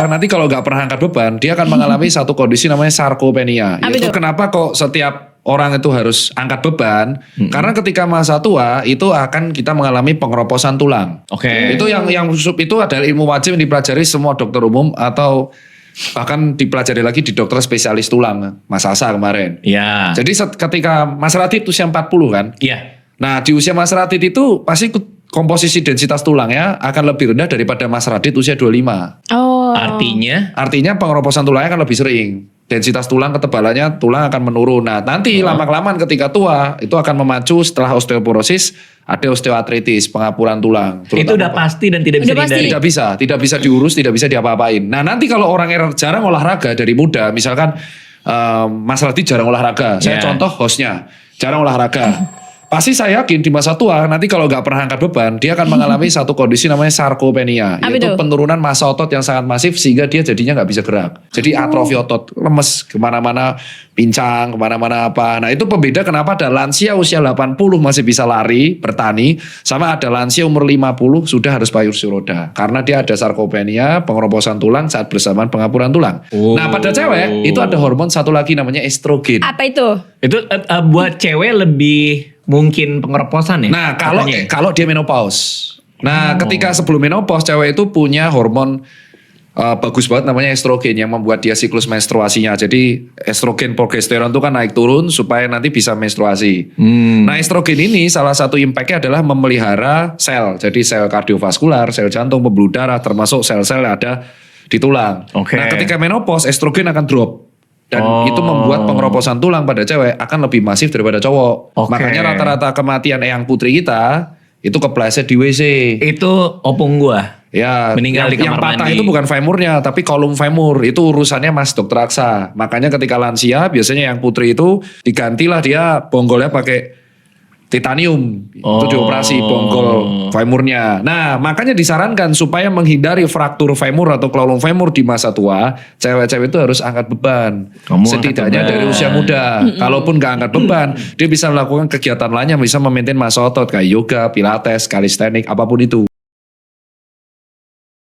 Nanti kalau nggak pernah angkat beban, dia akan mengalami satu kondisi namanya sarkopenia. Apa Itu itu? kenapa kok setiap orang itu harus angkat beban? Karena ketika masa tua itu akan kita mengalami pengeroposan tulang. Oke. Itu yang itu adalah ilmu wajib yang dipelajari semua dokter umum atau bahkan dipelajari lagi di dokter spesialis tulang, Mas Asa kemarin. Iya. Jadi ketika Mas Radit usia 40 kan. Iya. Nah di usia Mas Radit itu pasti komposisi densitas tulangnya akan lebih rendah daripada Mas Radit usia 25. Oh. Artinya Pengeroposan tulangnya akan lebih sering. Densitas tulang, ketebalannya tulang akan menurun. Nah nanti lama-kelamaan ketika tua itu akan memacu setelah osteoporosis ada osteoartritis, pengapuran tulang. itu udah pasti dan tidak bisa Udah pasti. dihindari. Tidak bisa diurus, tidak bisa diapa-apain. Nah nanti kalau orang yang jarang olahraga dari muda, misalkan Mas Radit jarang olahraga, saya Yeah. contoh hostnya jarang olahraga. Pasti saya yakin di masa tua nanti kalau nggak pernah angkat beban, dia akan mengalami satu kondisi namanya sarkopenia, Apa yaitu itu? penurunan massa otot yang sangat masif sehingga dia jadinya nggak bisa gerak. Jadi atrofi otot, lemes kemana-mana, pincang kemana-mana apa. Nah itu pembeda kenapa ada lansia usia 80 masih bisa lari, bertani, sama ada lansia umur 50 sudah harus pakai kursi roda. Karena dia ada sarkopenia, pengeroposan tulang saat bersamaan pengapuran tulang. Nah pada cewek itu ada hormon satu lagi namanya estrogen. Apa itu? Itu buat cewek lebih mungkin pengeroposan ya? Nah, katanya ya? kalau dia menopause. Nah, ketika sebelum menopause cewek itu punya hormon bagus banget namanya estrogen yang membuat dia siklus menstruasinya. Jadi estrogen progesteron itu kan naik turun supaya nanti bisa menstruasi. Nah, estrogen ini salah satu impactnya adalah memelihara sel. Jadi sel kardiovaskular, sel jantung, pembuluh darah, termasuk sel-sel yang ada di tulang. Oke. Nah, ketika menopause estrogen akan drop. Dan itu membuat pengeroposan tulang pada cewek akan lebih masif daripada cowok. Oke. Makanya rata-rata kematian eyang putri kita itu kepleset di WC. Itu opung gua. Ya, Meninggal di yang kamar patah mandi. itu bukan femurnya, tapi kolum femur. Itu urusannya Mas Dokter Aksa. Makanya ketika lansia, biasanya yang putri itu digantilah dia bonggolnya pakai titanium. Itu dioperasi bonggol femurnya. Nah, makanya disarankan supaya menghindari fraktur femur atau kolom femur di masa tua, cewek-cewek itu harus angkat beban. Kamu Setidaknya angkat dari beban. usia muda. Kalaupun nggak angkat beban, dia bisa melakukan kegiatan lainnya, bisa memaintain massa otot kayak yoga, pilates, kalistenik, apapun itu.